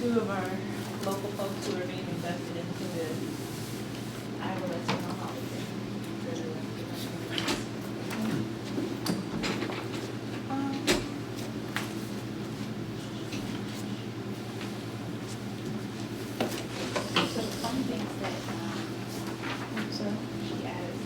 two of our local folks who are being invested into this. I will let you know how we can further that. So some things that, so she added.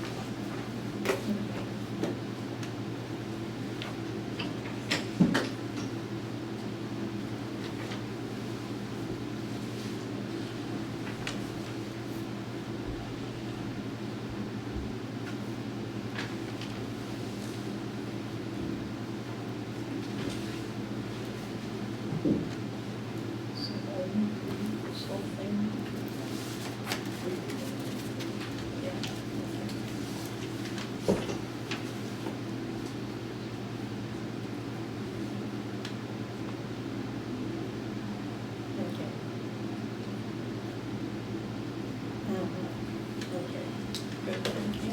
So, this whole thing. Yeah. Okay. Okay, good, thank you.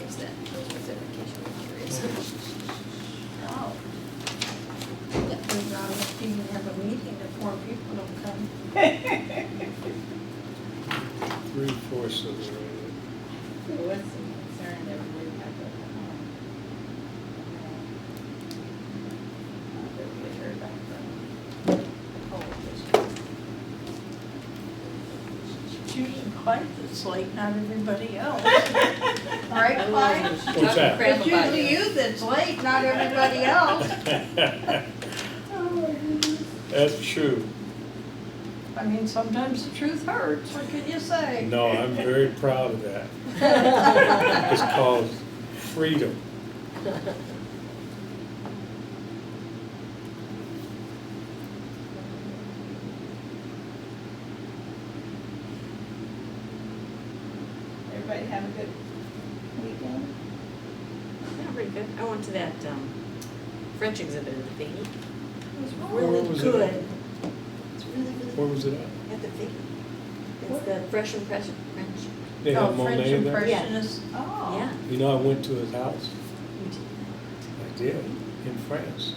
Is that, those were the vacation materials. Oh. We're not even have a meeting if more people don't come. 3/4 of the road. So what's the concern that we would have to, that we had heard back from the coalition? It's usually Clyde that's late, not everybody else. Right, Clyde? What's that? Crap It's about usually you. you that's late, not everybody else. That's true. I mean, sometimes the truth hurts, what can you say? No, I'm very proud of that. It's called freedom. Everybody have a good weekend? Yeah, pretty good. I went to that French exhibit at the Figge. It was Where really was it good. at? It's really, really Where was it at? at the Figge. It's the Fresh Impression French. They Oh, have French Monet there? Impressionists. Oh. Yeah. You know, I went to his house. You did. I did, in France.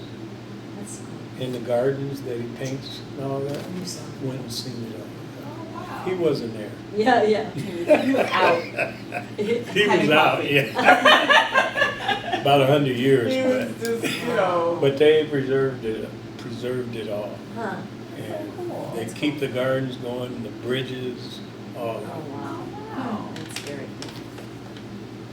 That's cool. In the gardens that he paints and all that. You saw. Went and seen it all. Oh, wow. He wasn't there. Yeah, yeah. He was out. He was out, yeah. About 100 years, He was but, just, you know. but they preserved it all. Huh. And Cool. they keep the gardens going, the bridges, all Oh, that. wow. Wow. That's very cool.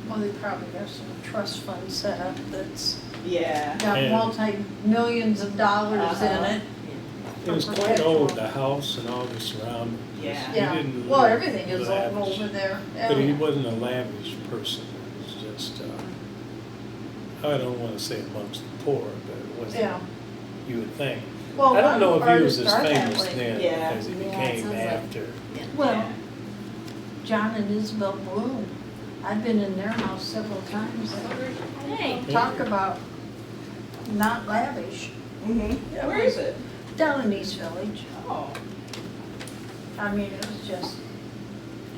Well, they probably have some trust fund set up that's Yeah. got And- multi-millions of dollars in Uh-huh. it. It was quite old, the house and all the surroundings. Yeah. He Yeah, didn't well, live everything is old lavish. over there. But he Yeah. wasn't a lavish person. It was just, I don't want to say amongst the poor, but it wasn't, Yeah. you would think. Well, I don't know if he artists was as are that famous way. then, Yeah. because he Yeah, it became sounds like- after. Yeah. Well, John and Isabel Bloom, I've been in their house several times. and Hey. Talk about not lavish. Mm-hmm. Yeah, where is it? Down in East Village. Oh. I mean, it was just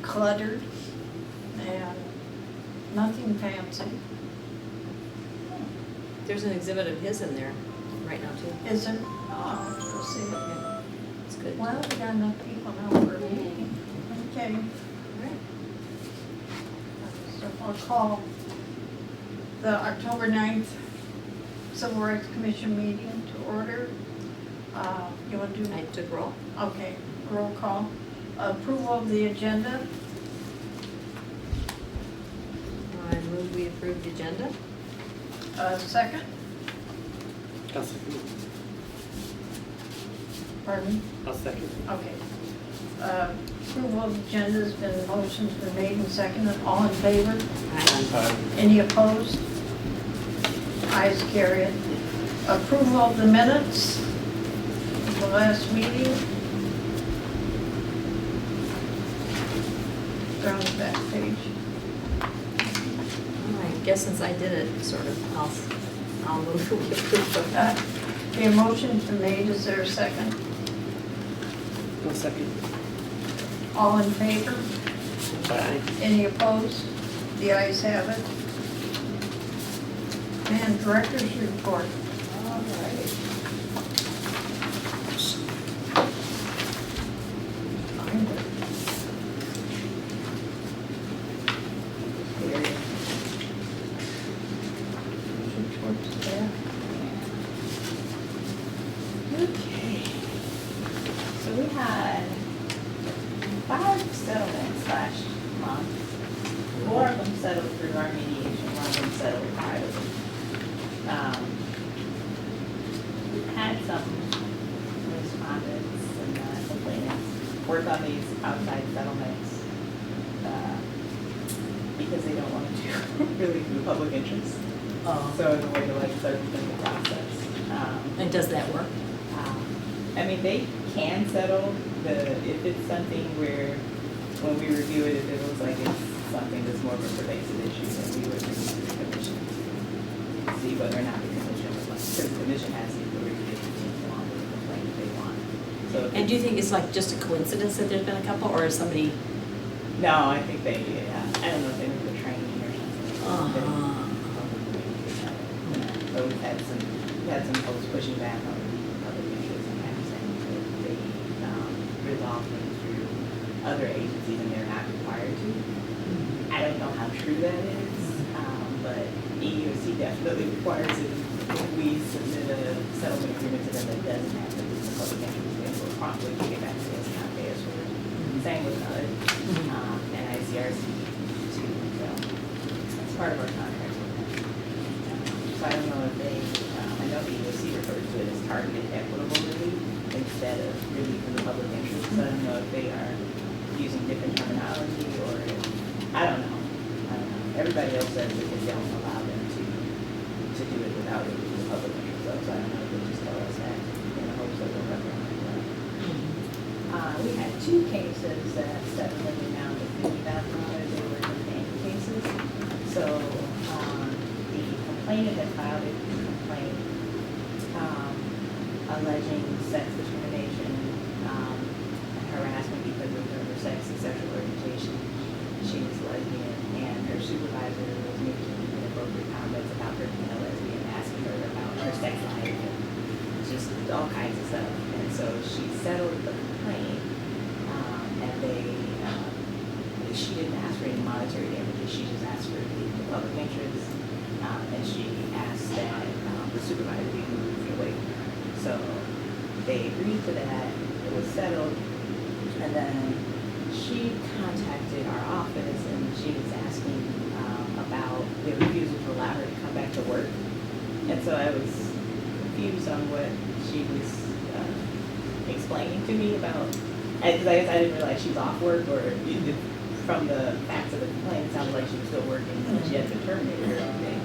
cluttered and nothing fancy. There's an exhibit of his in there right now too. Isn't, oh, let's go see it. Yeah. It's good. Well, we got enough people now for a meeting. Okay, Right. so I'll call the October 9th Civil Rights Commission meeting to order. You want to do? I took roll. Okay, roll call. Approval of the agenda. I move we approve the agenda. Second? I'll second. Pardon? I'll second. Okay. Approval of the agenda has been, motion's been made and seconded. All in favor? Any opposed? Ayes carried. Approval of the minutes of the last meeting. They're on the back page. All right, guess since I did it, sort of, I'll move we approve of that. Okay, a motion's been made, is there a second? I'll second. All in favor? Aye. Any opposed? The ayes have it. And director's report. All right. Find it. Report's there. Okay. So we had 5 settlements last month. 4 of them settled through our mediation, 1 of them settled privately. We've had some respondents and complainants work on these outside settlements because they don't want to do really do public interest. So in a way to like circumvent the process. And does that work? I mean, they can settle if it's something where, when we review it, if it looks like it's something that's more of a pervasive issue, then we would review the commission. See whether or not the commission would like, because the commission has the authority to continue on with the complaint if they want. So if And do you think it's like just a coincidence that there's been a couple, or is somebody? No, I think they, I don't know if they were the training or something. But we've had some folks pushing back on the public interest and kind of saying that they resolve things through other agencies and they're not required to. I don't know how true that is, but EEOC definitely requires it. If we submit a settlement agreement to them that doesn't have to do with the public interest, they will promptly kick it back to us and not pay us for it. Same with HUD, and ICRC too, so that's part of our contract with them. So I don't know if they, I know the EEOC refers to it as targeted equitable relief instead of relief in the public interest, so I don't know if they are using different terminology or, I don't know. Everybody else says that they don't allow them to do it without it in the public interest, so I don't know if they just tell us that in the hopes that we'll recommend that. We had 2 cases that settled in the amount of $50,000. They were companion cases. So the complainant had filed a complaint alleging sex discrimination and harassment because of her sex and sexual orientation. She was lesbian, and her supervisor was making inappropriate comments about her being a lesbian, asking her about her sex life and just all kinds of stuff. And so she settled the complaint, and she didn't ask for any monetary damages. She just asked for the public interest, and she asked that the supervisor be moved away from her. So they agreed to that. It was settled, and then she contacted our office and she was asking about the refusal to allow her to come back to work. And so I was confused on what she was explaining to me about, because I guess I didn't realize she was off work, or from the facts of the complaint, it sounded like she was still working and she had been terminated or anything.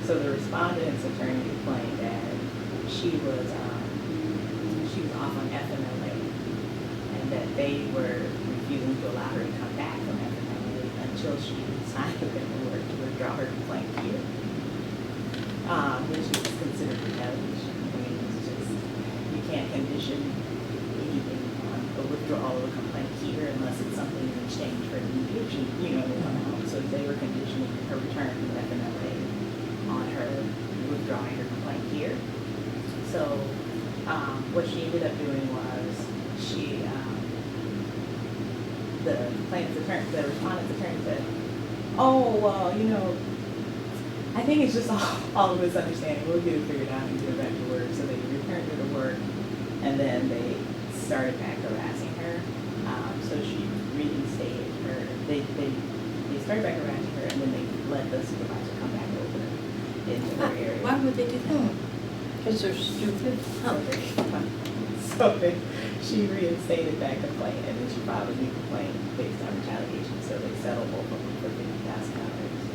So the respondent's attorney explained that she was off on FMLA and that they were refusing to allow her to come back from FMLA until she signed the paperwork to withdraw her complaint here, which is considered retaliation. I mean, it's just, you can't condition anything on a withdrawal of a complaint here unless it's something in exchange for mediation, to come out. So they were conditioning her return from FMLA on her withdrawing her complaint here. So what she ended up doing was the plaintiff's attorney, the respondent's attorney said, oh, well, I think it's just all a misunderstanding. We'll get it figured out and get her back to work. So they returned her to work, and then they started back harassing her. So she reinstated her. They started back harassing her, and then they let the supervisor come back over into her area. Why would they do that? Because they're stupid. So she reinstated that complaint, and then she filed a new complaint based on retaliation. So they settled both of them for $50,000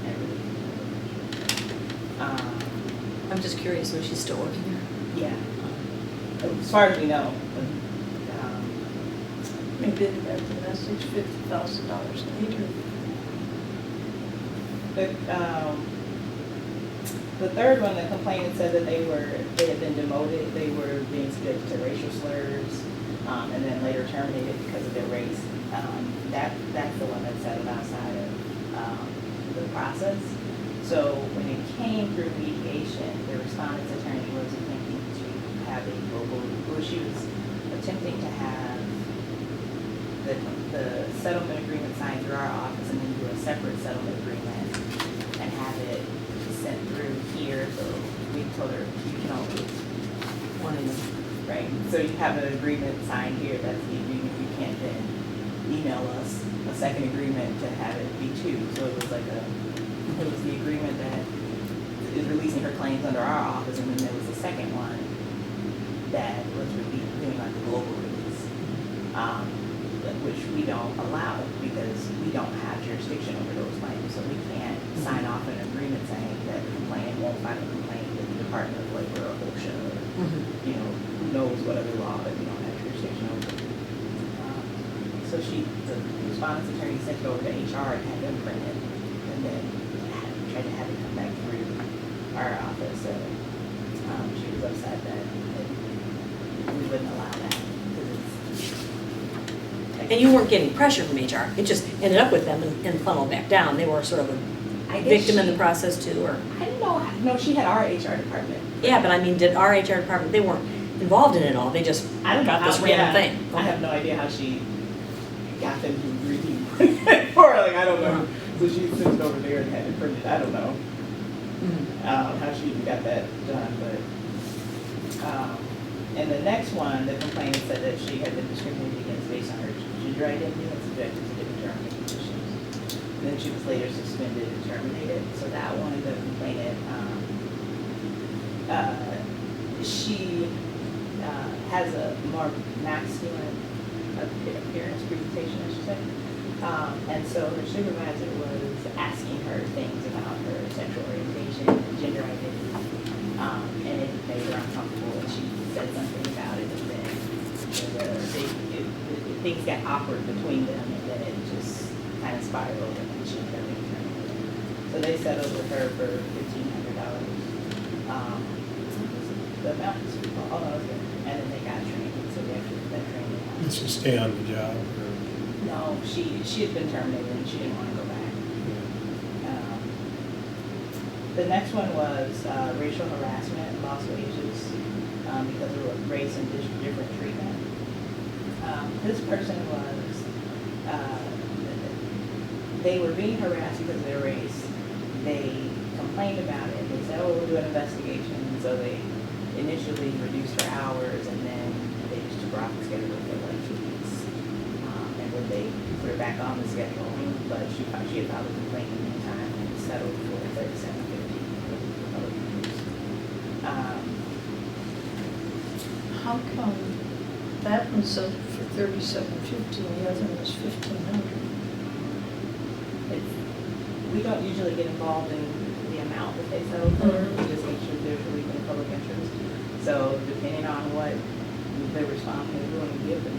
and relief. I'm just curious, was she still working there? Yeah. As far as we know. Maybe they got the message, $50,000 later. But The third one, the complainant said that they had been demoted, they were being subjected to racial slurs, and then later terminated because of their race. That's the one that settled outside of the process. So when it came through mediation, the respondent's attorney was attempting to have a global, well, she was attempting to have the settlement agreement signed through our office and then do a separate settlement agreement and have it sent through here. So we told her, you can only one of them, right? So you have an agreement signed here, that's the agreement. You can't then email us a second agreement to have it be two. So it was like it was the agreement that is releasing her claims under our office, and then there was the second one that was doing like the global release, which we don't allow because we don't have jurisdiction over those claims. So we can't sign off an agreement saying that the complainant won't file a complaint with the Department of Labor or OSHA or, you know, who knows what other law that we don't have jurisdiction over. So the respondent's attorney sent it over to HR and had them print it, and then tried to have it come back through our office. So she was upset that we wouldn't allow that. And you weren't getting pressure from HR, it just ended up with them and funneled back down. They were sort of a victim in the process too, or? I don't know, no, she had our HR department. Yeah, but I mean, did our HR department, they weren't involved in it all, they just I don't know got this how- random yeah, thing. I have no idea how she got them to review it for her, like, I don't know. So she sent it over there and had it printed, I don't know how she even got that done, but, and the next one, the complainant said that she had been discriminated against based on her gender identity and subjected to different terms and conditions. And then she was later suspended and terminated. So that one, the complainant, she has a more masculine appearance, presentation, I should say. And so her supervisor was asking her things about her sexual orientation and gender identity. And it made her uncomfortable, and she said something about it, and then things got awkward between them, and then it just kind of spiraled, and then she ended up being terminated. So they settled with her for $1,500. The amount was, oh no, okay. And then they got training, so they actually got training. Did she stay on the job or? No, she had been terminated, and she didn't want to go back. The next one was racial harassment, lost wages because of race and different treatment. This person was, they were being harassed because of their race. They complained about it. They said, oh, we'll do an investigation. And so they initially reduced her hours, and then they just took her off the schedule for like 2 weeks. And then they put her back on the schedule, but she had filed a complaint in the meantime and settled for $37.50. How come that one sold for $37.50 and the other one was $1,500? We don't usually get involved in the amount that they settle for. We just make sure they're really in the public interest. So depending on what the respondent is willing to give them,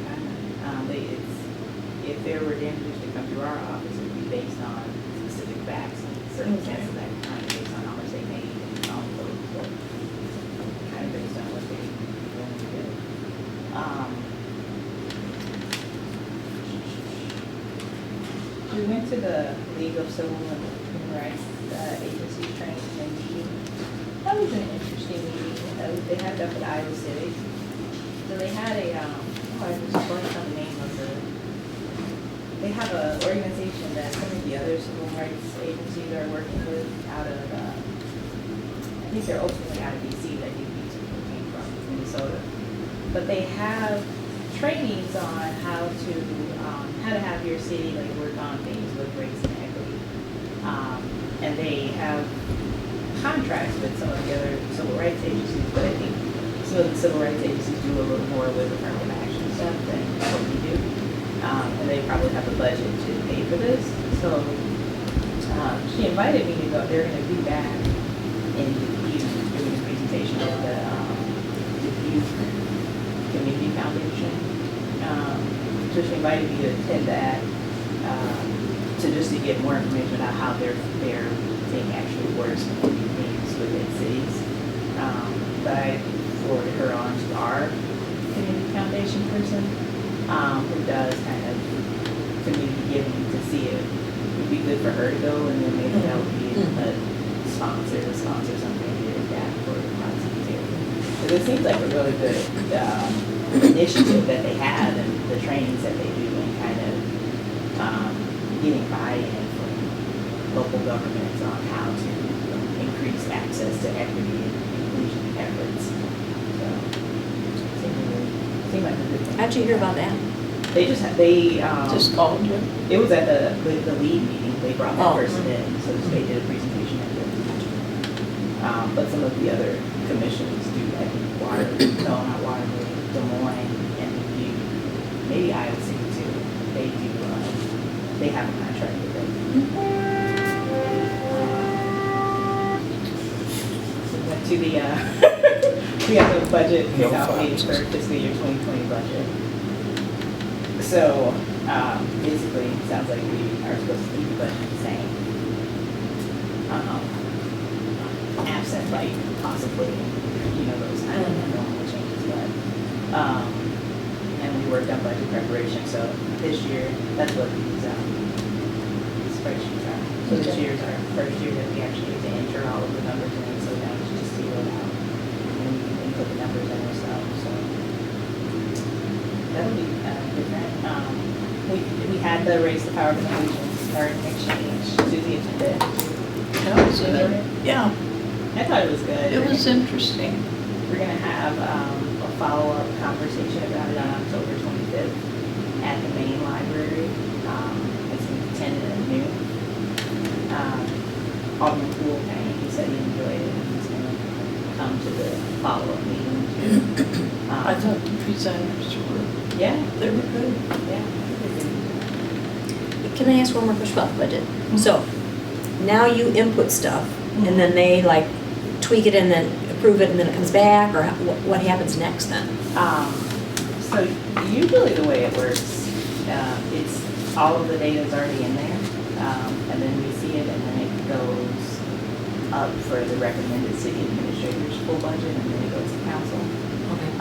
if there were damages to come through our office, it would be based on specific facts and circumstances at the time, based on how much they made and all of those. So kind of based on what they were willing to give. We went to the League of Civil and Human Rights Agency training and meeting. That was an interesting meeting. They had it up at Iowa City. So they had I just blanked on the name of they have an organization that some of the other civil rights agencies are working with out of, I think they're ultimately out of DC, that these people came from, Minnesota. But they have trainings on how to have your city like work on things with race and equity. And they have contracts with some of the other civil rights agencies, but I think some of the civil rights agencies do a little more with affirmative action stuff than what we do. And they probably have a budget to pay for this. So she invited me to go. They're going to be back in Dubuque doing a presentation at the Dubuque Community Foundation. So she invited me to attend that to get more information about how their thing actually works and what it means. within cities. But I forwarded her on to our community foundation person, who does kind of community giving to see if it would be good for her to go, and then maybe that would be a sponsor something here and that for the process too. Because it seems like a really good initiative that they have and the trainings that they do and kind of getting buy-in from local governments on how to increase access to equity and inclusion efforts. So, seemed like a good thing. How'd you hear about that? They just Just called you. it was at the lead meeting, they brought that Oh. person in, so they did a presentation at the. But some of the other commissions do, I think, not Waterloo, Des Moines, and maybe Iowa City too. They do, they have a contract with them. So we went to the, we have the budget No kickoff meeting files. for fiscal year 2020 budget. So, basically, it sounds like we are supposed to keep the budget the same. Absent, like, possibly, those kind of normal changes, but, and we worked on budget preparation, so this year, that's what these spreadsheets are. So this Okay. year's our first year that we actually get to enter all of the numbers in, so now it's just zeroed out. And we can input the numbers in ourselves, so. That'll be different. We had the Raise the Power of Innovation Start Exchange to the agenda. That was good. Yeah, I thought it was good. it was interesting. We're gonna have a follow-up conversation about it on October 25th at the main library. It's from 10 to noon. Alderman Poole, he said he enjoyed it and he's gonna come to the follow-up meeting too. I thought the presenters were, Yeah, they were good. yeah. Can I ask one more question about the budget? So, now you input stuff, and then they like tweak it and then approve it, and then it comes back, or what happens next then? So usually the way it works, it's all of the data is already in there, and then we see it, and then it goes up for the recommended city administrator's full budget, and then it goes to council. Okay.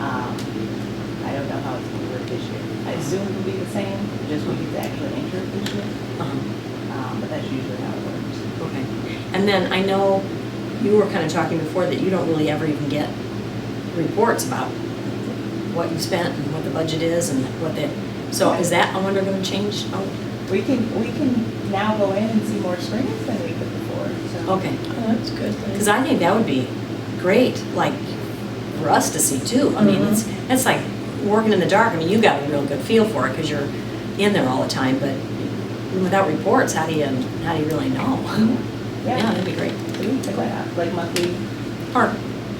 I don't know how it's going to work this year. I assume it will be the same, just we get to actually enter it this year, but that's usually how it works. Okay. And then I know you were kind of talking before that you don't really ever even get reports about what you spent and what the budget is and what the, so is that, I wonder, going to change? Oh, We can now go in and see more screens than we could before, so. okay. Oh, that's good. Because I think that would be great, like, for us to see too. I mean, it's like working in the dark. I mean, you got a real good feel for it because you're in there all the time, but without reports, how do you really know? Yeah, that'd be great. So we can check that out, like monthly. Or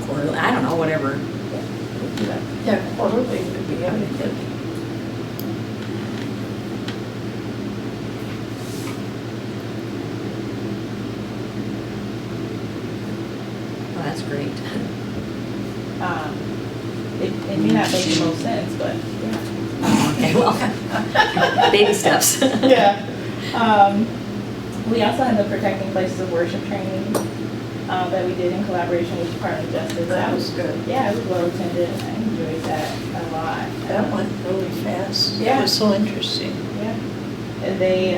quarterly, I don't know, whatever. Yeah, we'll do that. Yeah, quarterly would be good. Oh, that's great. It may not make the most sense, but yeah. Okay, well, baby steps. Yeah. We also had the Protecting Places of Worship training that we did in collaboration with Department of Justice. That was good. Yeah, it was well attended. I enjoyed that a lot. That went really fast. Yeah. It was so interesting. Yeah. And they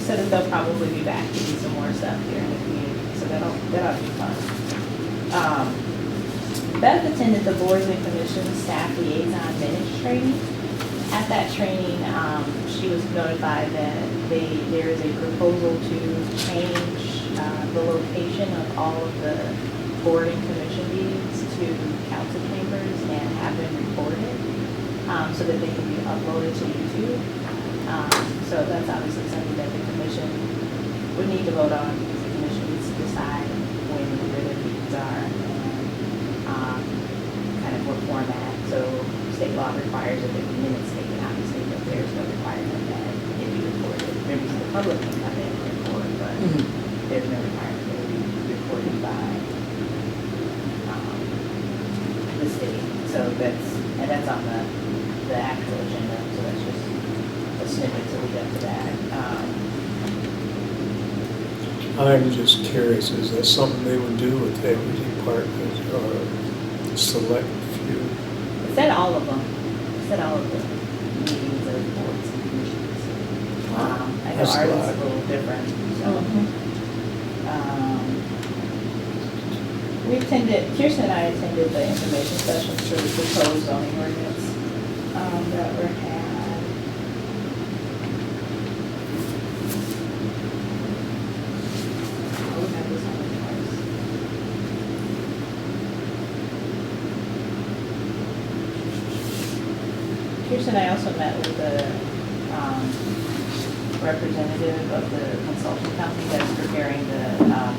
said that they'll probably be back to do some more stuff here in the community, so that'll be fun. Beth attended the Boards and Commissions Staff Liaison Minutes training. At that training, she was notified that there is a proposal to change the location of all of the board and commission meetings to council chambers and have them recorded so that they can be uploaded to YouTube. So that's obviously something that the commission would need to vote on because the commission needs to decide when and where their meetings are and kind of what format. So state law requires that there be minutes taken, obviously, but there's no requirement that it be recorded. Maybe the public can come in and record, but there's no requirement that it be recorded by the city. So that's on the actual agenda, so that's just a snippet to lead up to that. I'm just curious, is that something they would do with every department or select few? It said all of them. It said all of the meetings of boards and commissions. I know That's a ours is lot. a little different, so. Mhm. We attended, Kirsten and I attended the information sessions for the proposed zoning ordinance that were had. Oh, we have this on the cards. Kirsten and I also met with the representative of the consulting company that's preparing the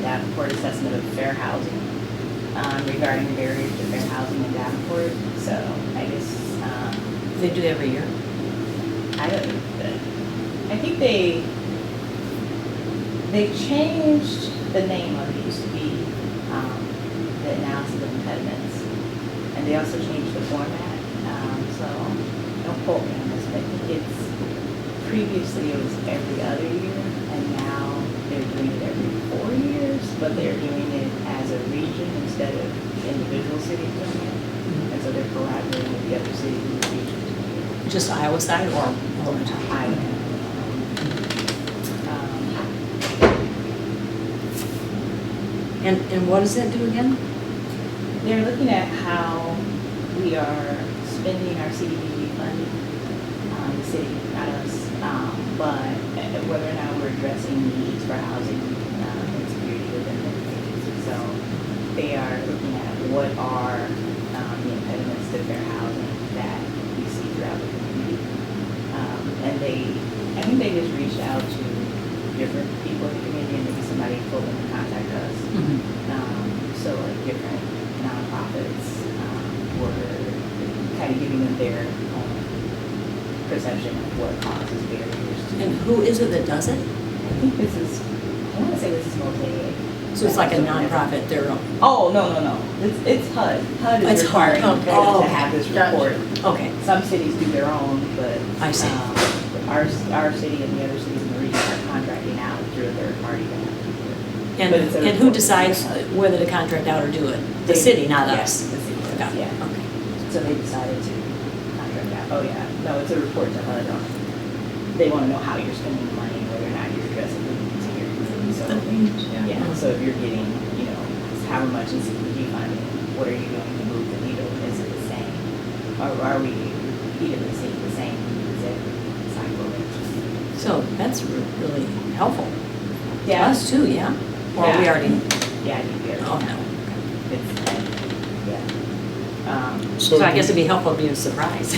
Davenport assessment of fair housing regarding barriers to fair housing in Davenport. So I guess, They do every year. I think they changed the name of it. It used to be the analysis of impediments. And they also changed the format. So don't quote me on this, but I think it's, previously it was every other year, and now they're doing it every 4 years, but they're doing it as a region instead of individual cities doing it. And so they're collaborating with the other cities in the region to do it. Just Iowa side or all the time? I don't know. And what does that do again? They're looking at how we are spending our CDBG funding, the city, not us, but whether or not we're addressing needs for housing insecurity within the agency. So they are looking at what are the impediments to fair housing that we see throughout the community. And I think they just reached out to different people in the community, and maybe somebody told them to contact us. So like different nonprofits were kind of giving them their own perception of what causes barriers to. And who is it that does it? I think this is, I want to say this is Mosaic. So it's like a nonprofit, they're, Oh, no. It's HUD. HUD It's is requiring HUD. them Oh, to have this gotcha. report. okay. Some cities do their own, but. I see. Our city and the other cities in the region are contracting out through a third party to have to do it. And, But it's a and who report. decides whether to contract out or do it? The city, not Yeah, us? the city does, Got it. yeah. Okay. So they decided to contract out. Oh, yeah. No, it's a report to HUD on, they want to know how you're spending the money, whether or not you're addressing the needs of your community. So, yeah, so if you're getting, however much in CDBG funding, what are you doing to move the needle? Is it the same? Or are we repeatedly seeing the same needs every cycle? So that's really helpful. To Yeah. us too, yeah? Or we Yeah. already, Yeah, I think we oh, are. no. It's, yeah. So I guess it'd be helpful to be a surprise.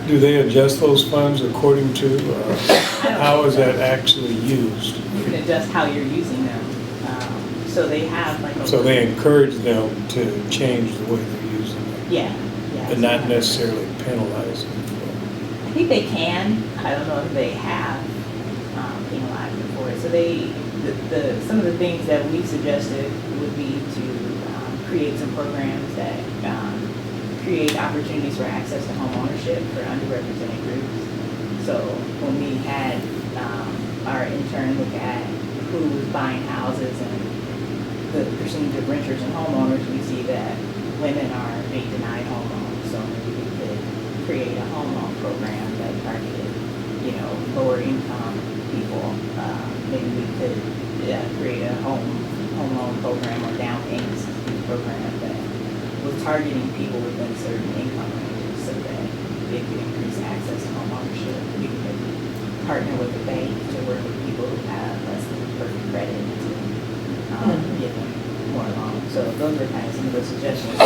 Do they adjust those funds according to, how is that actually used? You can adjust how you're using them. So they have like a. So they encourage them to change the way they're using it, Yeah. and not necessarily penalize them I think they can. I don't know if they have penalized them for it. So some of the things that we suggested would be to create some programs that create opportunities for access to home ownership for underrepresented groups. So when we had our intern look at who was buying houses and the percentage of renters and homeowners, we see that women are being denied home loans. So maybe we could create a home loan program that targeted, lower income people. Maybe we could create a home loan program or down payment assistance program that was targeting people within certain income ranges so that they could increase access to home ownership. We could maybe partner with the bank to work with people who have less than perfect credit to give them more loans. So those are kind of some of the suggestions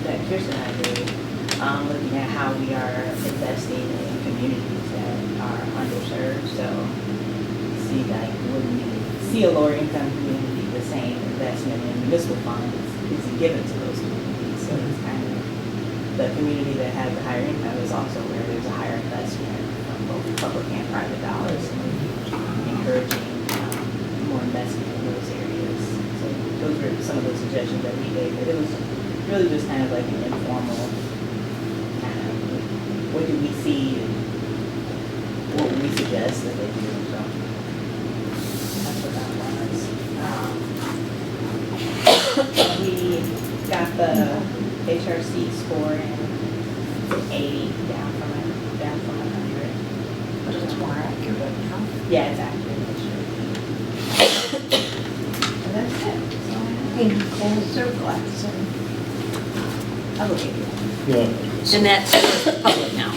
that Kirsten and I did, looking at how we are investing in communities that are underserved. So see, like, when we see a lower income community, the same investment in municipal funds isn't given to those communities. So it's kind of, the community that has the higher income is also where there's a higher investment from both public and private dollars, and encouraging more investment in those areas. So those were some of the suggestions that we gave, but it was really just kind of like an informal kind of, what do we see and what would we suggest that they do. So that's what that was. We got the HRC score in 80, down from 100. But it's more accurate now. Yeah, it's accurate this year. And that's it. That's all I have. In close their glass and I'll look at you. No. And that's public now.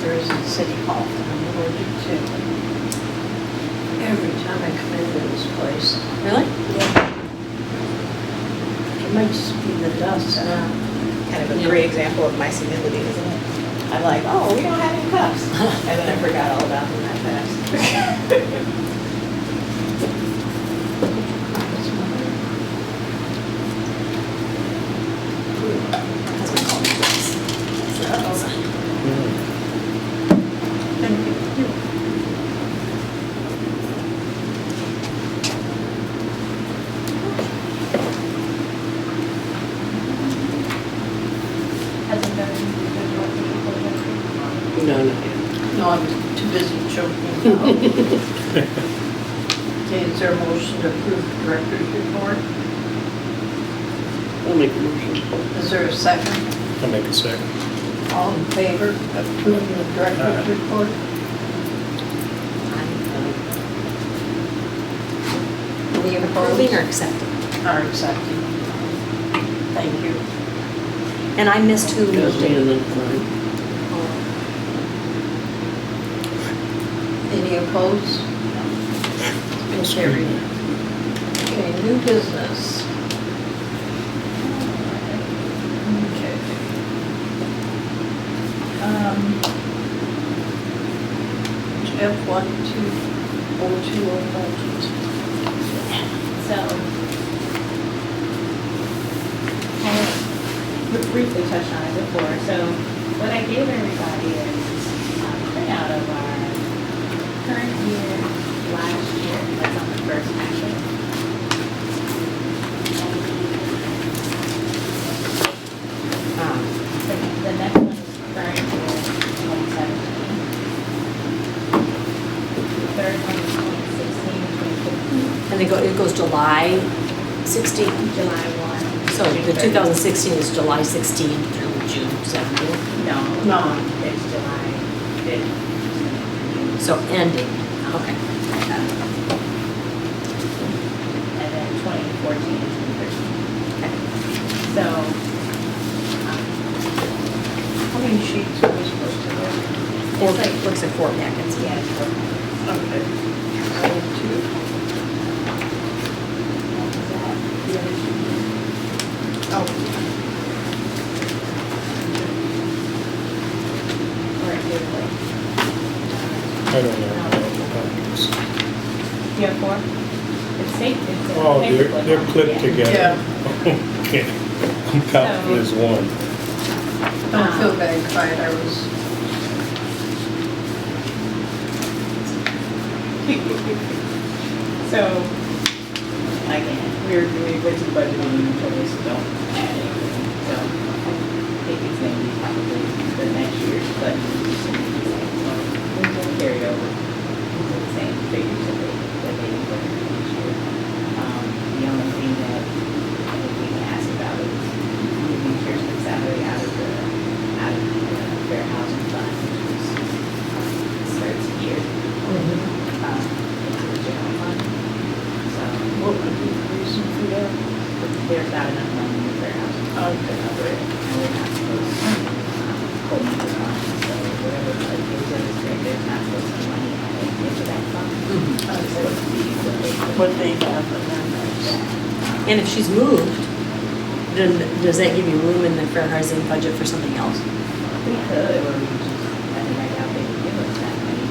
there is in City Hall, and I'm allergic to. Every time I come into this place, Really? it might just be the dust. Kind of a Yeah. great example of my senility, isn't it? I'm like, oh, we don't have any cups. And then I forgot all about them that fast. That's what we call it. Thank you. Hasn't done anything good. No, no. No, I'm too busy choking. Okay, is there a motion to approve the director's report? I'll make a motion. Is there a second? I'll make a second. All in favor of approving the director's report? Any Approving or opposed? accepting? Are accepting. Thank you. And I missed who Yes, moved it. and then fine. Any opposed? It's been carried. Okay, new business. Okay. F1202 budget. So, kind of briefly touched on it before. So what I gave everybody is a printout of our current year, last year. That's on the first packet. The next one is current year, 2017. The third one is 2016, 2015. And it goes July 16, July 1. so June the 30. 2016 is July 16 through June 17. No, No. it's July 5th. So ending, okay. And then 2014 and 2013. So, How many sheets are we supposed to have? Four, looks like 4 packets. yeah, it's for, Okay. I have two. the other two. Oh. Or it gives like, I don't know. you have 4? It's safe, it's a Oh, paper they're clip. clipped Yeah. together. Yeah. Okay. I'm counting as one. Don't feel bad, cried, I was. So, again, we went to the budget meeting and told us don't add anything, so I think it's gonna be probably the next year's budget. So we will carry over the same figures that they were this year. The only thing that I think we can ask about is moving Kirsten's salary out of the fair housing fund, which starts here into the general fund. So What would be the reason for that? there's not enough money in the fair housing fund to cover it, and we're not supposed to pull into the fund. So whatever like is in the district, there's not supposed to be money added into that fund. It's supposed to be What they have and then that's. And if she's moved, then does that give you room in the fair housing budget for something else? We could, or we just, I think right now they would give us that money.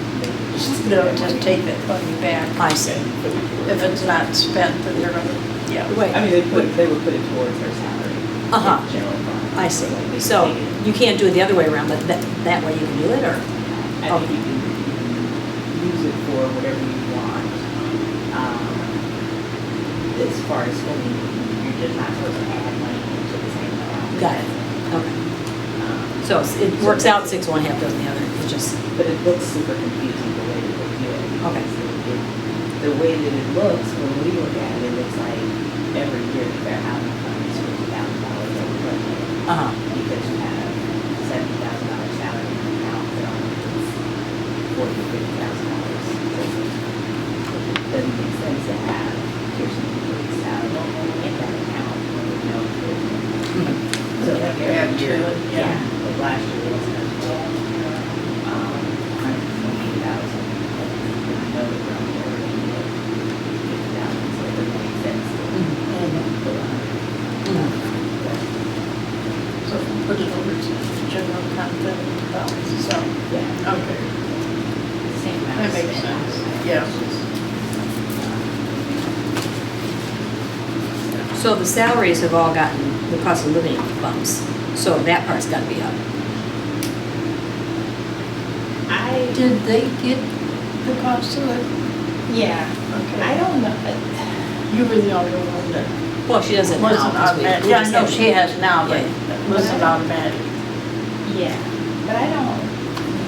They'll just take that money back. I see. If it's not spent, then they're gonna, yeah. Wait, I mean, they would put it towards her salary. Uh-huh. General fund. I see. Like, they So take it- you can't do it the other way around, but that way you can do it, or? I think you can use it for whatever you want. As far as spending, you're just not supposed to add money into the same account. Got it. Okay. So it works out six one, half dozen the other, it's just, But it looks super confusing the way that they do it. Okay. The way that it looks, when we look at it, it looks like every year the fair housing fund is $50,000 over budget. uh-huh, Because you have $70,000 salary in the account, but only $40,000 to $50,000. It doesn't make sense to have Kirsten Wood's salary in that account when we know there's no. So like Add every to year, it, yeah. like last year it was as well, $128,000. And I know that we're only ever going to get $50,000, so it doesn't make sense to put So put it over to general content balance, so, yeah, okay. same amount. That makes spent. sense, yeah. It's just, so the salaries have all gotten the cost of living bumps, so that part's gotta be up. I, Did they get the cost of it? yeah, Okay. I don't know. You were the only one that Well, she does it now. wasn't 'cause we automatic. Yeah, I just know have- she has now, but Yeah. it wasn't automatic. Yeah, but I don't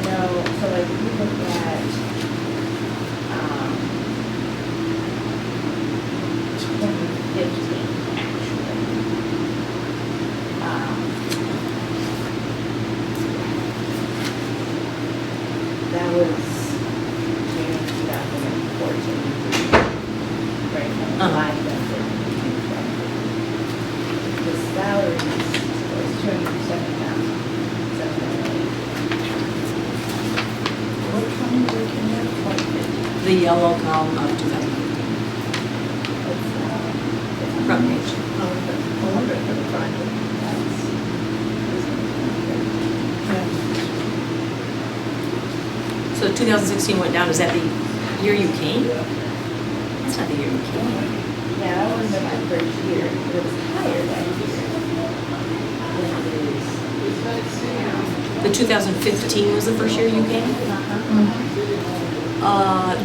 know, so like if you look at, 2015 actually. That was June 2014. Right, when the Uh-huh. live benefit came from. The salaries was $207,780. Which one are you looking at? 2015. The yellow column of 2015, front page. Oh, okay. I wonder if I could find it. Yeah. So 2016 went down, is that the year you came? That's not the year you came. Yeah, that was my first year. It was higher that year than it is now. The 2015 was the first year you came?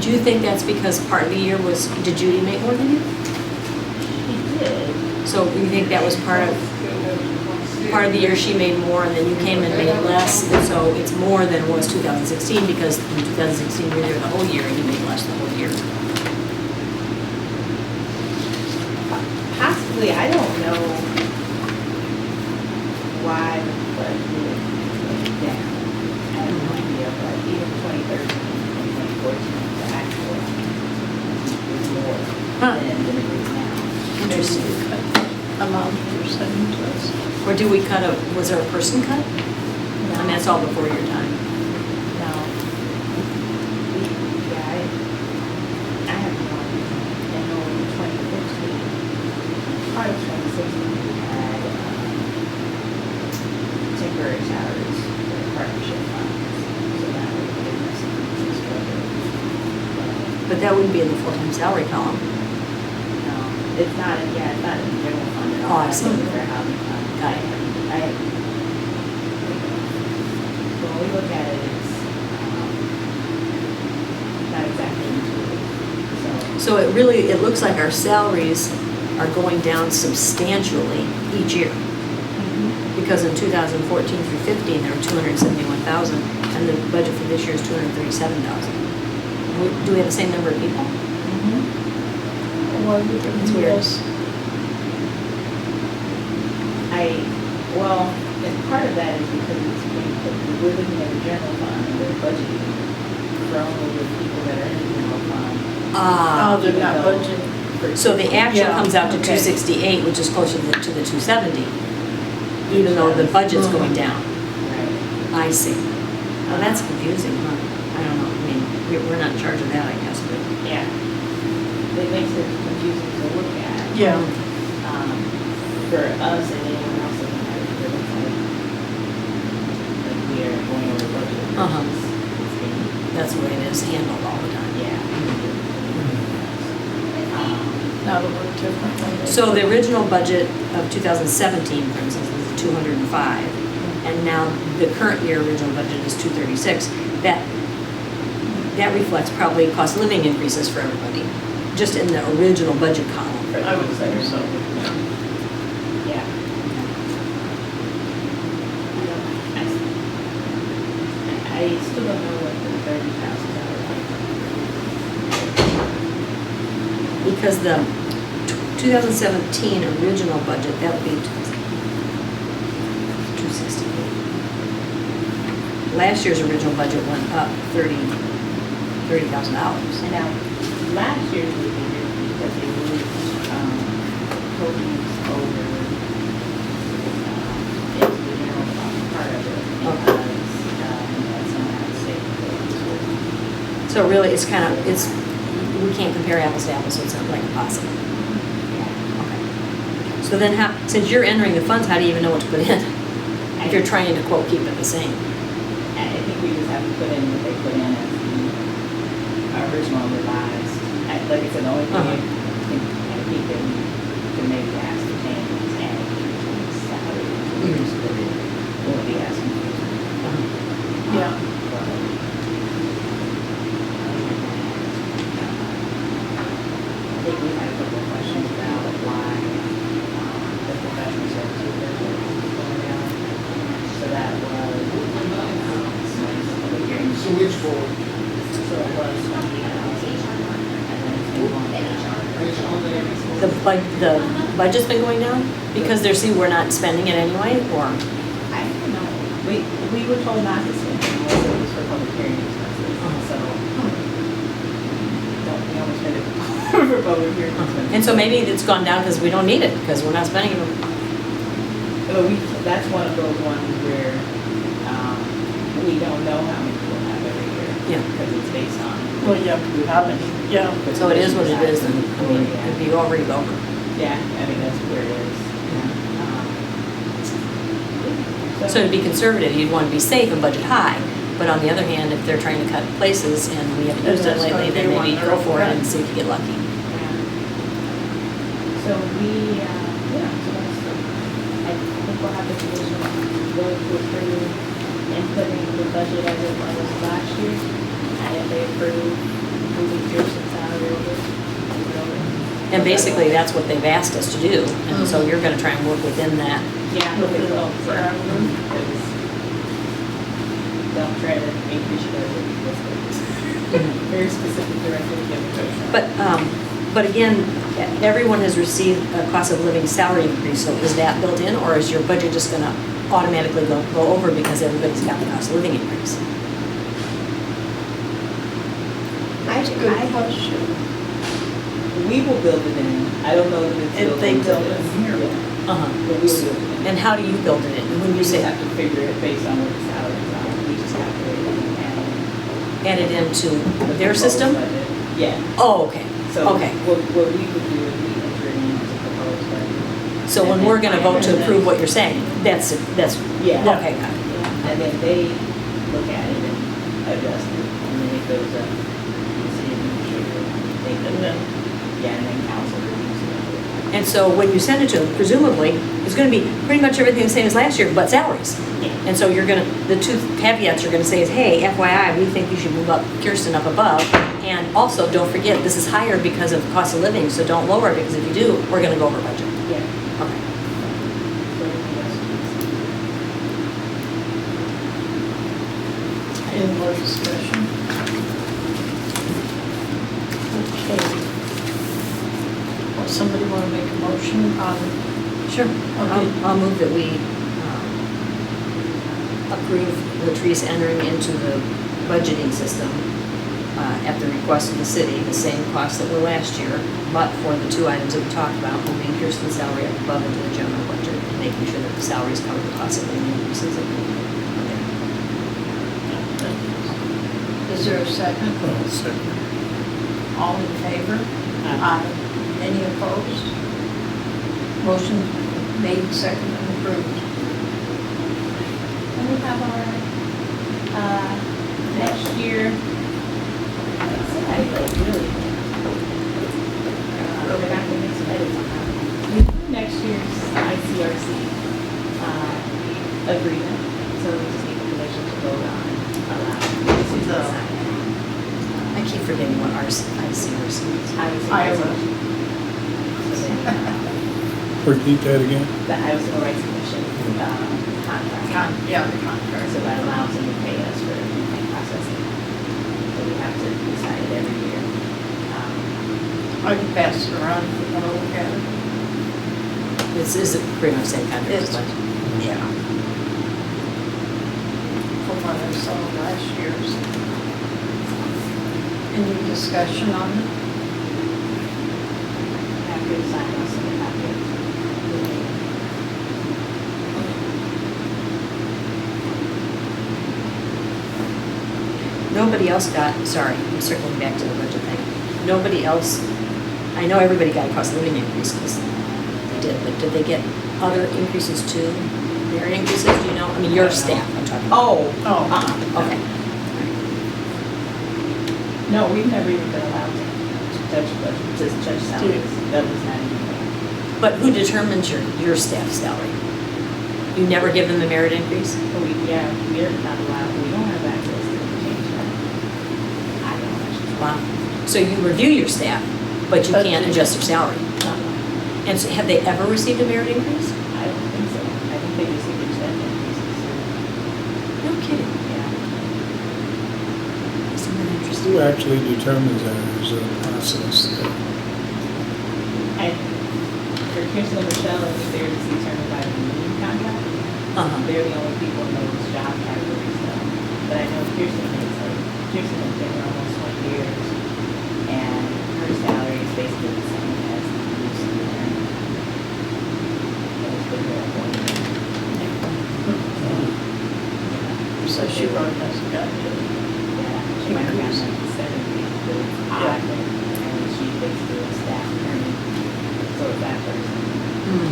Do you think that's because part of the year was, did Judy make more than you? She did. So you think that was part of the year she made more and then you came and made less? And so it's more than it was 2016 because in 2016 you were there the whole year and you made less the whole year. Possibly, I don't know why, but it went down. I have no idea, but even 2013, 2014, the actual was more Huh. than it is now. Interesting. Amount you're sending to us. Or do we cut a, was there a person cut? I mean, that's all before your time. No. Yeah, I have no idea. I know in 2015, part of 2016, we had temporary salaries for the partnership funds. So that would give us some struggle. But that wouldn't be in the full-time salary column. No, it's not, yeah, it's not in the general fund at Oh, all. I see. It's in the fair housing fund. Got it. When we look at it, it's not exactly intuitive, so. So it really, it looks like our salaries are going down substantially each year. Because in 2014 through 15, there were 271,000, and the budget for this year is 237,000. Do we have the same number of people? Why would it It's be weird. less? Well, and part of that is because it's being, we're looking at the general fund, and they're budgeting for only the people that are in the general fund. Oh, they're even not though- budgeting. So the actual Yeah, comes out to okay. 268, which is closer to the 270, even though the budget's going down. Right. I see. Well, that's confusing, huh? I don't know, I mean, we're not in charge of that, I guess, but. Yeah. It makes it confusing to look at. Yeah. For us and anyone else looking at it, it looks like we are going over budget. Uh-huh. It's being That's the way it is. handled all the time. Yeah. Now that we're different. So the original budget of 2017, for instance, was 205, and now the current year original budget is 236. That reflects probably cost of living increases for everybody, just in the original budget column. I would say so. Yeah. I still don't know what the $30,000 Because the 2017 original budget, that would be 268. Last year's original budget went up $30,000. And now, last year's was bigger because they moved, police over, into the general part of it, because, that's not how the state goes. So really, it's kind of, we can't compare apples to apples, so it's not like impossible. Yeah. Okay. So then how, since you're entering the funds, how do you even know what to put in? If you're trying to quote, keep it the same. I think we just have to put in what they put in as the original revised. Like I said, the only thing I think that we can maybe ascertain is adding salary. We'll be asking. Yeah. I think we had a couple of questions about why the professional services were going down. So that was, So which board? so it was 20,000. And then it's been going down. The budget's been going down? Because we're not spending it anyway, or? I don't know. We were told not to spend it unless it was for public hearing expenses. So, we almost spend it for public hearing expenses. And so maybe it's gone down because we don't need it, because we're not spending it. But that's one of those ones where, we don't know how many we'll have every year. Yeah. Because it's based on. Well, yeah, how many, yeah. So it is what it is, and, I mean, it'd be over, you'd over. Yeah, I mean, that's where it is. So to be conservative, you'd want to be safe and budget high. But on the other hand, if they're trying to cut places and we haven't used it That's gonna lately, then be maybe one go for it they're- and see if you get lucky. So we, so that's, I think we'll have the commission vote to approve inputting the budget as it was last year. And if they approve, moving Pearson's salary over. And basically, that's what they've asked us to do. And so you're going to try and work within that. Yeah, look at those. Don't try to increase your budget. Very specific directive. But again, everyone has received a cost of living salary increase, so is that built in, or is your budget just going to automatically go over because everybody's got the cost of living increase? That's a good question. We will build it in. I don't know if it's If built they into build it this. in here. Yeah. Uh-huh. But we'll build it in. And how do you build it in? When We you just say have to figure it based on what the salaries are. We just calculate it and add it into add their the system? proposed budget. Yeah. Oh, okay. So Okay. what we would do is we enter it in as a proposed budget. So when we're going to vote to approve what you're saying, that's, Yeah. okay, got it. Yeah. And then they look at it and adjust it, and then it goes up. The city administrator, they go And then, yeah, and then council reviews it. And so when you send it to them, presumably, it's going to be pretty much everything the same as last year, but salaries. Yeah. And so you're going to, the two caveats you're going to say is, hey, FYI, we think you should move up Kirsten up above. And also, don't forget, this is higher because of cost of living, so don't lower it, because if you do, we're going to go over budget. Yeah. Okay. So everything else is- any more discussion? Okay. Well, somebody want to make a motion on, Sure. Okay. I'll move that we approve Latrice entering into the budgeting system at the request of the city, the same costs that were last year, but for the two items that we talked about, moving Kirsten's salary up above into the general budget and making sure that the salaries cover the cost of living increases. is there a second? Oh, second. All in favor? Aye. Any opposed? Motion made, second, and approved. And we have our, next year, agreement, so we just need the commission to vote on, allowing Susan to sign it. I keep forgetting what ICRC is. Iowa. So then, Repeat that again? the Iowa Civil Rights Commission, contract. The contract. So that allows them to pay us for complaint processing. So we have to decide it every year. I can pass it around if you want to look at it. This is pretty much the same contract as It's- last. Yeah. From what I saw last year's. Any discussion on it? After you sign us in the packet. Nobody else got, sorry, I'm circling back to the budget thing. Nobody else, I know everybody got a cost of living increase, because they did, but did they get other increases too? Merit increases, do you know? I mean, your staff, I'm talking about. Oh, Oh. Okay. no, we've never even been allowed to judge budget, just judge salaries. That was not even there. But who determines your staff salary? You never give them the merit increase? But we're not allowed, we don't have access to change that. I don't actually. Wow. So you review your staff, but you But can't you- adjust their salary? Not allowed. And so have they ever received a merit increase? I don't think so. I think they just get extended increases. No kidding. Yeah. Isn't that interesting? Who actually determines that? Is there a process there? For Kirsten and Michelle, I think they're just determined by the union contract. Uh-huh. They're the only people in those job categories though. But I know Kirsten has been here almost 20 years. And her salary is basically the same as the police union. And it's been here like 1 year. So she probably hasn't gotten it. Yeah, she might have gotten like 70, but it's odd, and she basically was staff attorney, so it's that person. Mhm.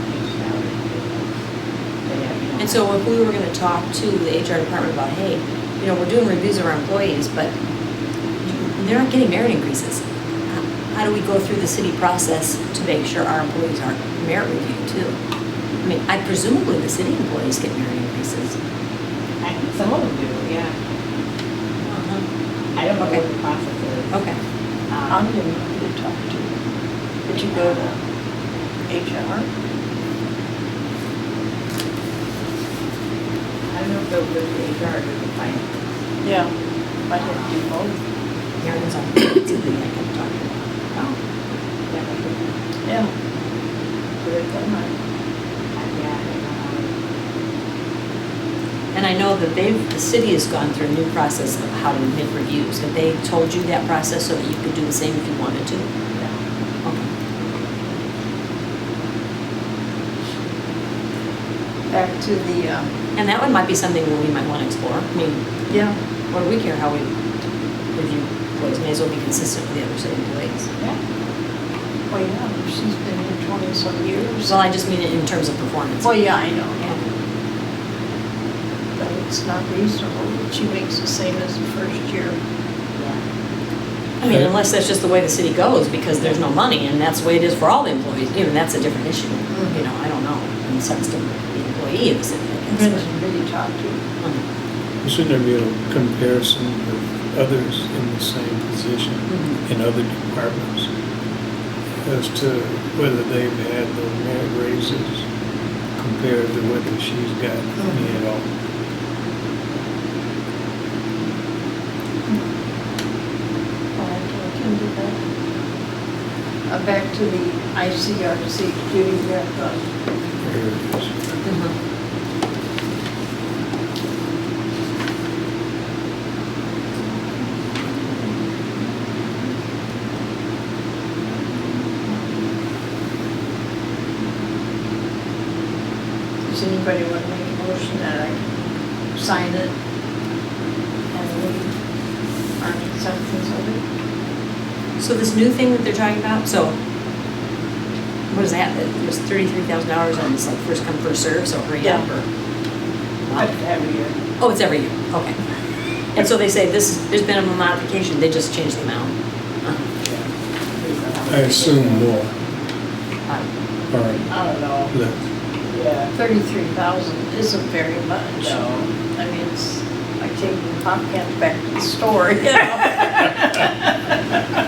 Huge salary. But yeah, you don't And so if we were gonna talk to the HR department about, hey, you know, we're doing reviews of our employees, but they're not getting merit increases. How do we go through the city process to make sure our employees are merit reviewed too? I mean, presumably the city employees get merit increases. I think some of them do, yeah. I don't know Okay. what the process is. Okay. I didn't know who to talk to. Did you go to HR? I don't know if they'll go to HR or the finance. Yeah. I had to do both. Maryland's on, it's a thing I can talk to. Oh. Yeah, I think- Yeah. so they've done that. Yeah, I don't know. And I know that the city has gone through a new process of how to make reviews. Have they told you that process so that you could do the same if you wanted to? Yeah. Okay. Back to the, And that one might be something where we might want to explore. I mean, yeah, what do we care how we review employees? May as well be consistent with the other city employees. Yeah. well, yeah, she's been here 20-some years. Well, I just mean it in terms of performance. Well, yeah, I know. Yeah. But it's not reasonable that she makes the same as the first year. Yeah. I mean, unless that's just the way the city goes, because there's no money, and that's the way it is for all the employees. Even that's a different issue. You know, I don't know. In the sense to the employee of the city, I guess. Depends on who you talk to. Shouldn't there be a comparison with others in the same position Mhm. in other departments as to whether they've had the merit raises compared to whether she's got any at all? I'll have to look into that. Back to the ICRC, Judy, you have, There it is. Mhm. does anybody want to make a motion that I sign it and leave our acceptance of it? So this new thing that they're talking about, so what is that? It was $33,000 and it's like first come, first serve, so hurry up or? Every year. Oh, it's every year, okay. And so they say there's been a modification, they just changed the amount. I assume more, Uh, or I don't know. less. Yeah. 33,000 isn't very much. No. I mean, it's like taking pop cans back to the store, you know?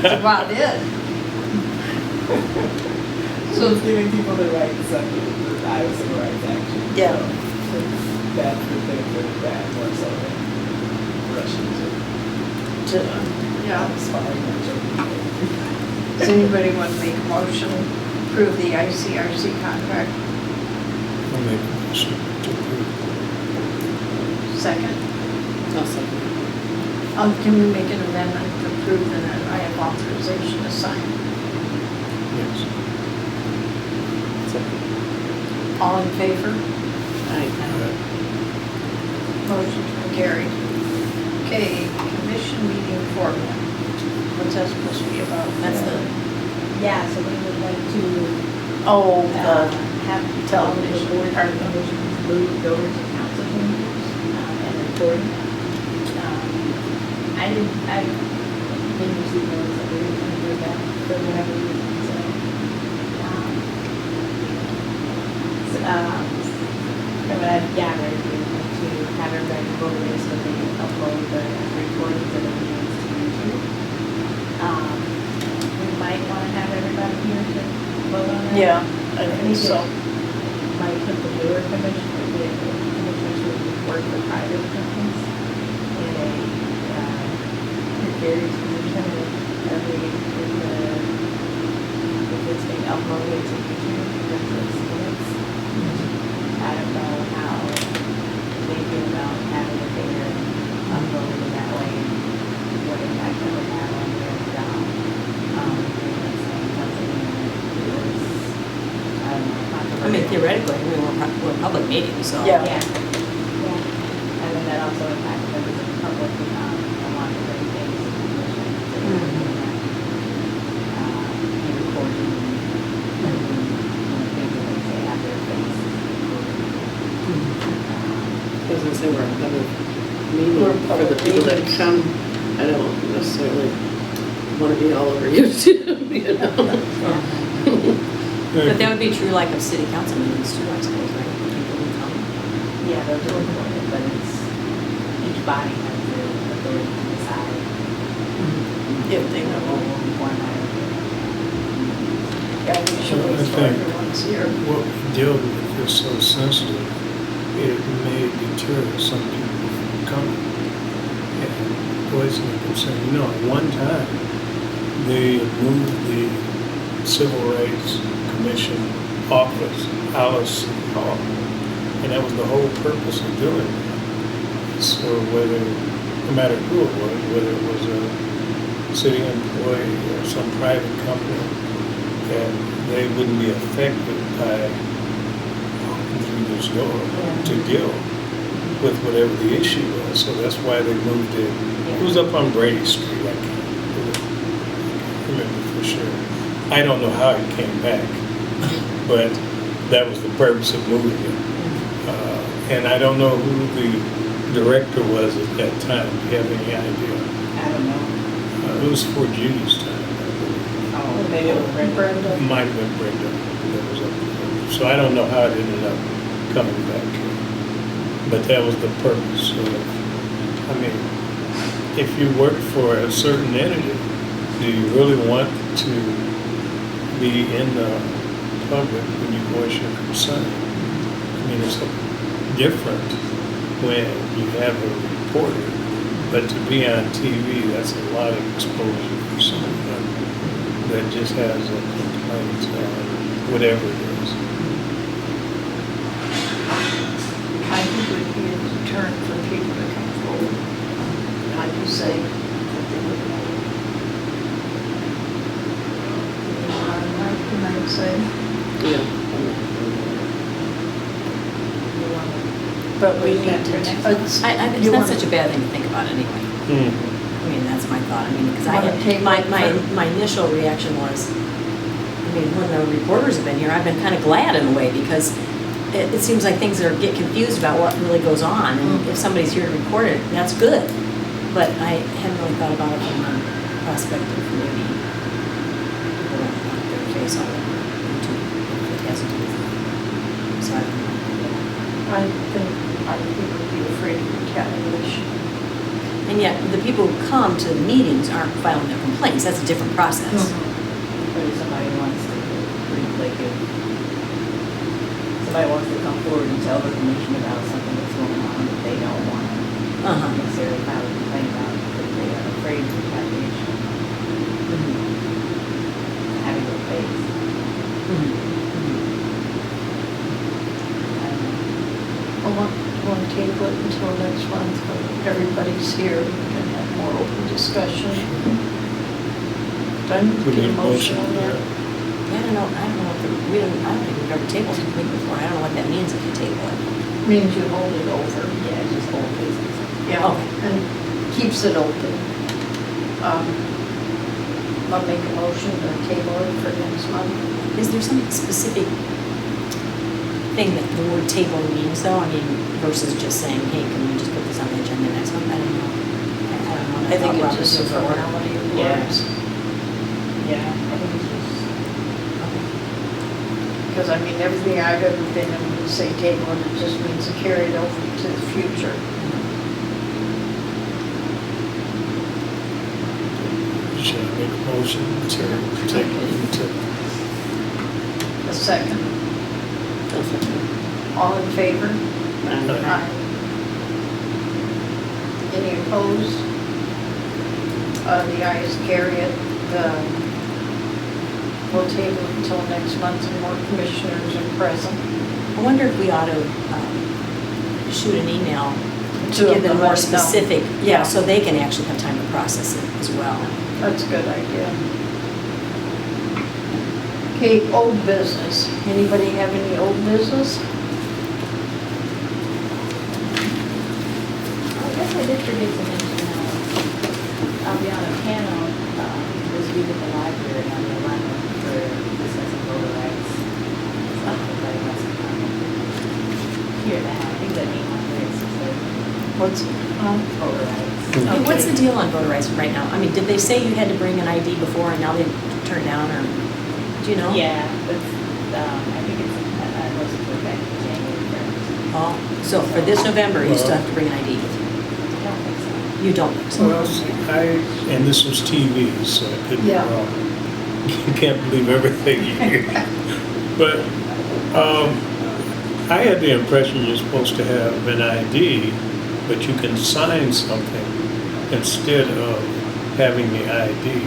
That's about it. So it's giving people the right stuff, the Iowa Civil Rights Action. Yeah. So that's the thing for that more so than rushing to Yeah. inspiring my children. Does anybody want to make a motion, approve the ICRC contract? I'll make a motion to approve. Second? I'll second. Can we make an amendment to approve and then I have authorization to sign? Yes. Second. All in favor? Aye. Motion's been carried. Okay, commission meeting format. What's that supposed to be about? That's the, Yeah, so we would like to Oh, have television. the board or commissions moved over to council chambers and recording. I didn't receive those, so we were going to do that for whatever reason, so. From what I've gathered, we want to have everybody go over this, so they can upload the recordings of the meetings to YouTube. We might want to have everybody here to vote on that. Yeah, I think so. Might put the newer commissioners, the commissioners who work for private companies in a precarious position if it's being uploaded to YouTube because it's minutes. I don't know how they feel about having it there uploaded in that way and what impact that would have on their job. Saying something that was, I don't know, I mean, controversial. theoretically, we're a public meeting, so. Yeah. Yeah. And then that also impacts members of the public, a lot of great things. Be recording and, things that they say have their face. I was gonna say we're a public meeting We're for the public people that meetings. come. I don't necessarily want to be all over YouTube, you know? But that would be true like of city council meetings too, I suppose, right? People who come. Yeah, those are recorded, but it's, each body has the authority to decide If they what know. will be formatted. Yeah, we should Well, I wait for think- everyone's here. What we deal with is so sensitive, it may deter some people from coming and voicing a concern. You know, at one time, they moved the Civil Rights Commission office, Alice Hall, and that was the whole purpose of doing it. So whether, no matter who it was, whether it was a city employee or some private company, that they wouldn't be affected by walking through this door to deal with whatever the issue was. So that's why they moved it. It was up on Brady Street, I can't remember for sure. I don't know how it came back, but that was the purpose of moving it. And I don't know who the director was at that time. Do you have any idea? I don't know. It was for Judy's time, I believe. Oh, maybe it was Brenda. It might have been Brenda that was up there. So I don't know how it ended up coming back here. But that was the purpose of, I mean, if you work for a certain entity, do you really want to be in the public when you voice your concern? I mean, it's different when you have a reporter, but to be on TV, that's a lot of exposure for someone that just has a complaint on whatever it is. I think it would be a deterrent for people to come forward. Like you say, that they would like. You might say, Yeah. but we need That to. for next it's- It's you not wanna- such a bad thing to think about anyway. I mean, that's my thought. I mean, because Wanna take my initial reaction was, I mean, when the reporters have been here, I've been kind of glad in a way because it seems like things get confused about what really goes on. And if somebody's here to report it, that's good. But I hadn't really thought about it from the prospect of maybe people don't want their face all over YouTube if it has to do with it. So I don't know. I think I would be afraid of retaliation. And yet, the people who come to the meetings aren't filing their complaints, that's a different process. But if somebody wants to, like, if somebody wants to come forward and tell the commission about something that's going on that they don't want to Uh-huh. necessarily file a complaint about, because they are afraid of retaliation, having to face. Mhm. I don't know. I want to table it until next month when everybody's here. We can have more open discussion. Do I need to We get need a motion on that? Yeah, I don't know if, I don't think we've ever tabled something before, I don't know what that means if you table it. Means you hold it over. Yeah, it's just old business. Yeah, Okay. and keeps it open. I'll make a motion to table it for next month. Is there some specific thing that the word table means though? I mean, versus just saying, hey, can we just put this on the agenda next month? I don't know. I don't know. I think thought it's just a Robert's before. formality of Yeah. words. Yeah, I think it's just, Because I mean, everything I've ever been able to say table, and it just means to carry it over to the future. Should I make a motion to take it to, A second. That's okay. All in favor? Aye. Any opposed? The ayes carry it. We'll table it until next month and more commissioners are present. I wonder if we ought to shoot an email to To give them them, more let them know. specific, Yeah. yeah, so they can actually have time to process it as well. That's a good idea. Okay, old business. Anybody have any old business? I guess I did forget to mention, I'll be on a panel, this week at the library on the 11th for discussing voter rights. So if anybody wants to come hear that, I think that 800 What's, voter rights. Hey, what's the deal on voter rights right now? I mean, did they say you had to bring an ID before and now they've turned down, or, do you know? Yeah, but, I think it's, most of it back in January 1st. Oh, so for this November, you still have to bring an ID with you? I don't think so. You don't think so? well, see, and this was TV, so I could be Yeah. wrong. You can't believe everything you hear. But I had the impression you're supposed to have an ID, but you can sign something instead of having the ID.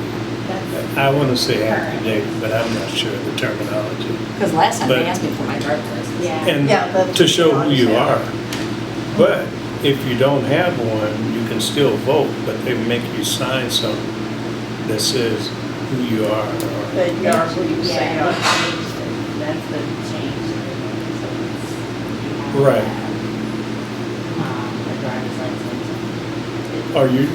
That's, I want to say affidavit, but I'm not sure of the terminology. Because last time But- they asked me for my driver's license. yeah. And Yeah, that's to what show you who you want are. to But if you don't have one, you can still vote, but they make you sign something that says who you are. or- that you are who you say you Yeah, are? that's the change that they're making, so it's, you have Right. to have, a driver's license. Are you,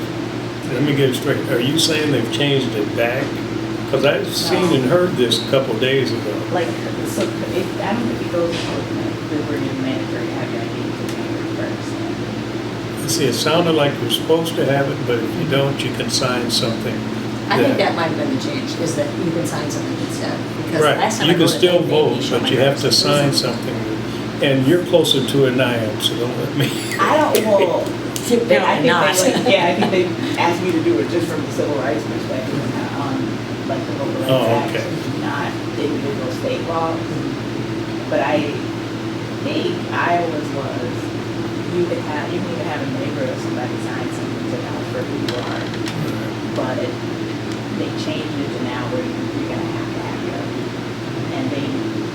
let me get it straight, are you saying they've changed it back? Because I've seen and heard this a couple days ago. Like, so if, I don't think it goes over where you're mandatory to have your ID until January 1st. See, it sounded like you're supposed to have it, but if you don't, you can sign something. I think that might have been the change, is that you can sign something instead. Because Right, last time I you can voted, still they made me vote, show but my you have to driver's sign license. something. And you're closer to it than I am, so don't let me. I don't, well, I think Apparently not. yeah, I think they asked me to do it just from the civil rights perspective, and not on, like, the Voter Rights Oh, Act, okay. not individual state laws. But I think Iowa's was, you could have, you can even have a neighbor or somebody sign something to vouch for who you are, but they changed it to now where you're gonna have to have your, and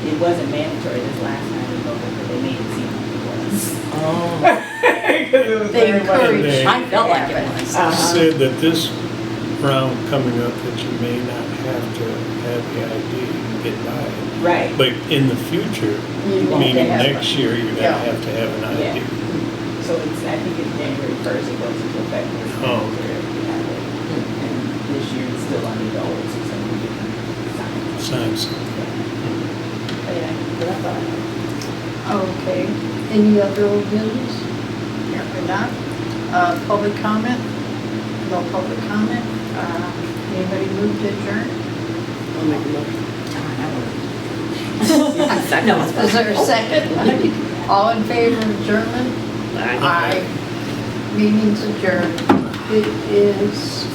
it wasn't mandatory this last time we voted, but they made it seem like it was. Oh, Because it was They very much- encourage. I felt like it was. Uh-huh. Said that this round coming up, that you may not have to have the ID to get by it. Right. But in the future, You want to meaning have it. next year, you're Yeah. gonna have to have an Yeah. ID. So it's, I think it's January 1st, it goes into effect. Oh. And this year it's still under the old system. We can sign. Sign something. But yeah, but that's all I know. Okay, any other old business? Apparently not. Public comment? No public comment? Anybody move to adjourn? I'll make a motion. No, Is there a second? All in favor of adjournment? Aye. Meeting's adjourned. It is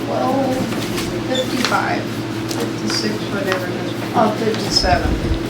12:55, 56, whatever it is, 57.